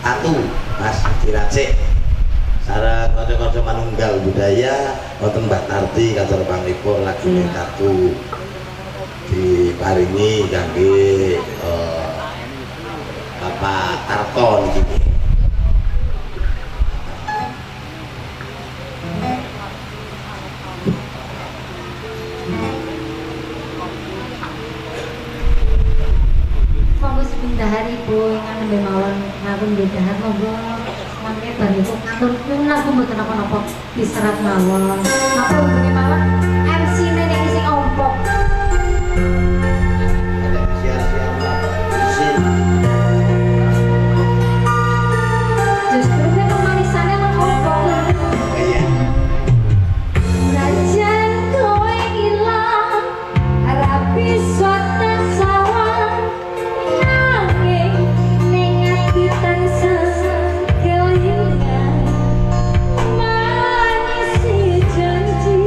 tatu Mas Diracik sareng kanca-kanca manunggal budaya wonten Mbak Tarti kantor panglipur lagi main tatu diparingi kangge Bapak Tarto niki. Monggo sepindah hari Bu ingkang nembe mawon ngapun bidhahar monggo mangke bar iku ngatur nyuwun aku mboten napa-napa diserat mawon. Napa hubunge mawon MC-ne niki sing ompong. Justru kan manisannya nang ompong. Rajan kowe ilang rapi suatu sawang nanging ning ati tansah kelingan manis janji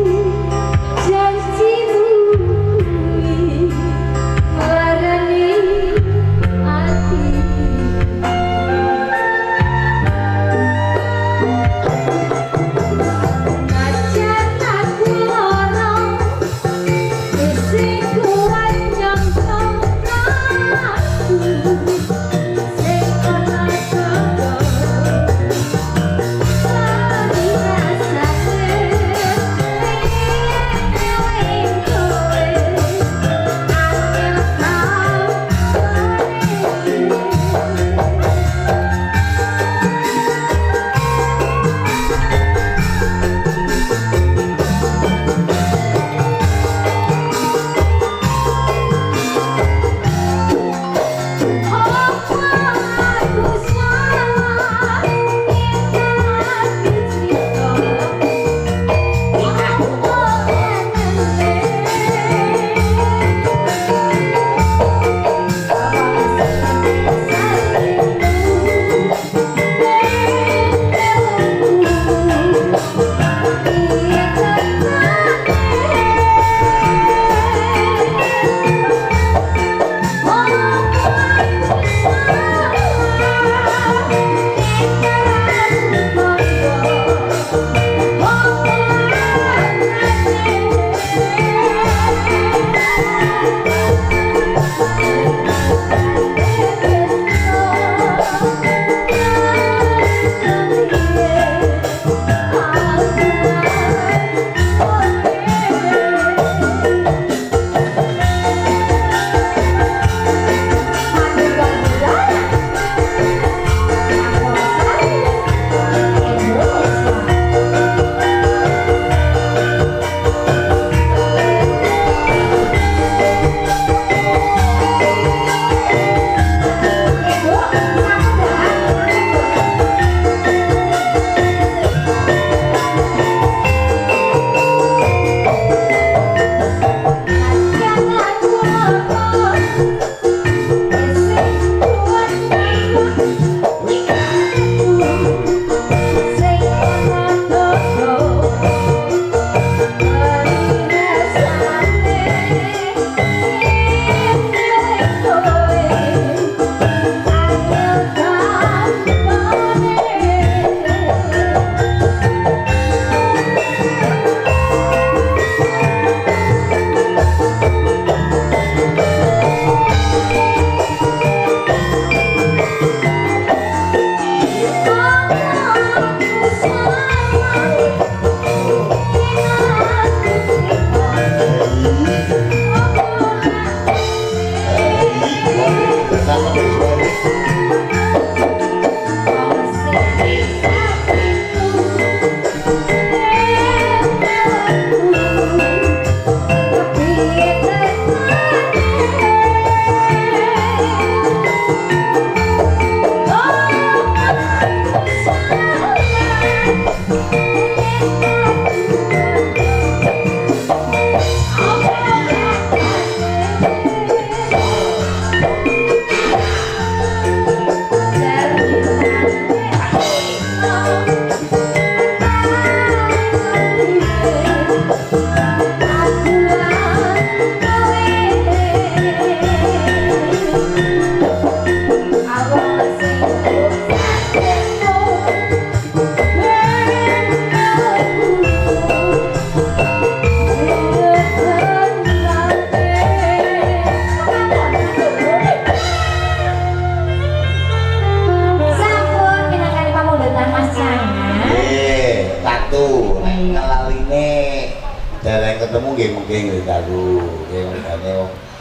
nggih dalu. Nggih makane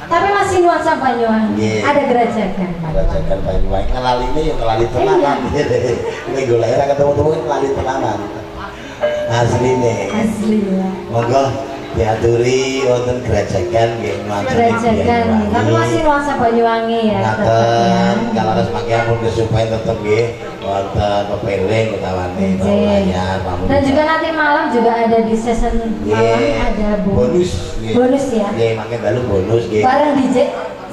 Tapi masih nuansa Banyuwangi. Ada gerajakan. Gerajakan Banyuwangi ngelaline yo ngelali tenanan. Nek golek ora ketemu-temu ngelali tenanan. Asline. Asli ya. Monggo diaturi wonten gerajakan nggih nuansa. Gerajakan. Tapi masih nuansa Banyuwangi ya. Ngaten kalares mangke ampun kesupen tetep nggih wonten pepeling utawane layar pamungkas. Dan juga nanti malam juga ada di season malam ada bonus. Bonus ya. Nggih mangke dalu bonus nggih. Bareng DJ.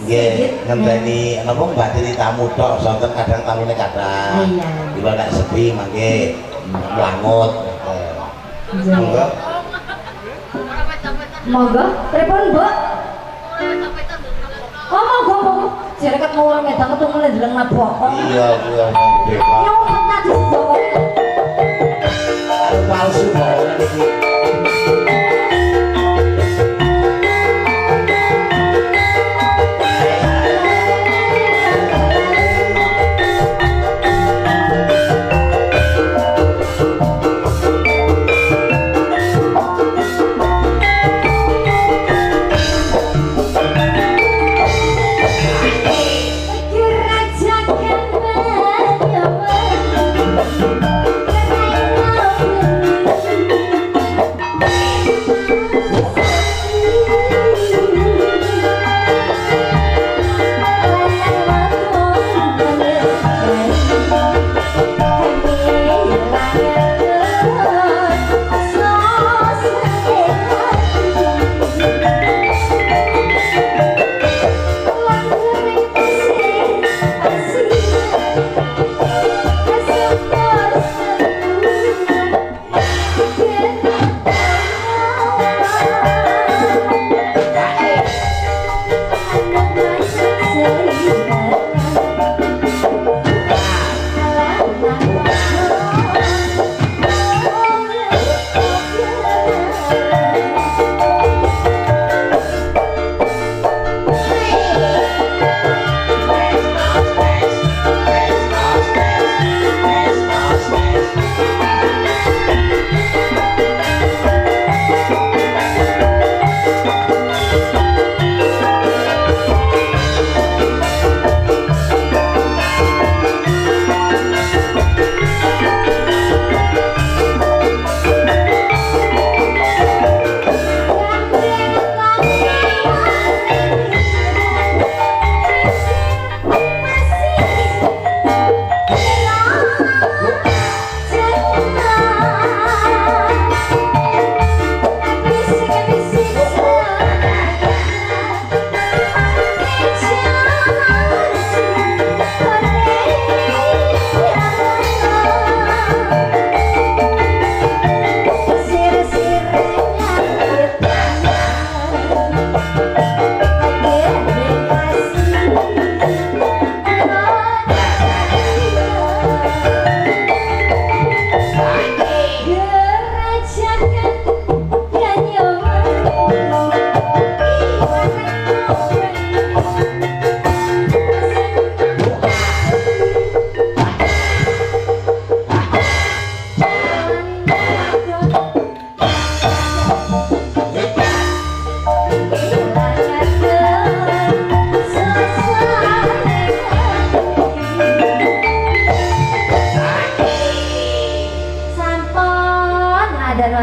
Nggih, ngenteni napa mbadani tamu tok, sonten kadang tamune kathah. Iya. Kula nek sepi mangke mlangut. Monggo. Monggo, pripun, Mbok? Oh, monggo. Jereket mau ngedang ketemu ndeleng nabok. Iya, kuwi nggih, Pak. Nyuwun tadi Mbok. Palsu kok niki.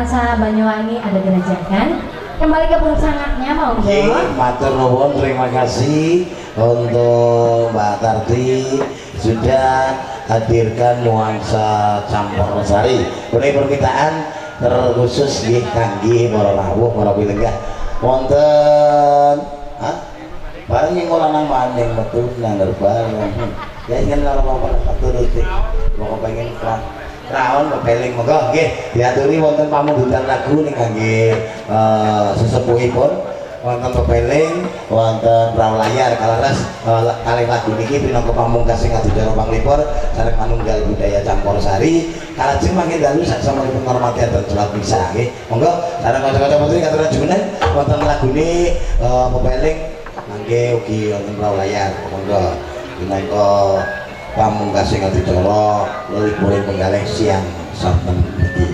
nuansa Banyuwangi ada gerajakan. Kembali ke puncaknya monggo. Matur nuwun, terima kasih untuk Mbak Tarti sudah hadirkan nuansa campur sari. Ini permintaan terkhusus nggih kangge para rawuh, para pilenggah. Wonten bareng yang ora nang maning metu nang bareng. Ya ingin ora apa-apa turuti. Monggo pengen Raon kepeling monggo nggih diaturi wonten pamundhutan lagu ning kangge sesepuhipun wonten kepeling wonten raw layar kalares kalih lagu niki pinangka pamungkas sing adicara panglipur sareng manunggal budaya Campursari kalajeng mangke dalu saksampunipun ngormati adat salat misa nggih monggo sareng kanca-kanca putri katuran jumeneng wonten lagune kepeling mangke ugi wonten raw layar monggo pinangka pamungkas sing adicara lelipuring penggalih siang sonten niki.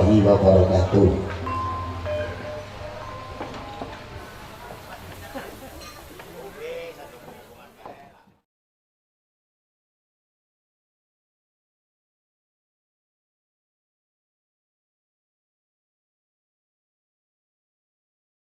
warahmatullahi wabarakatuh.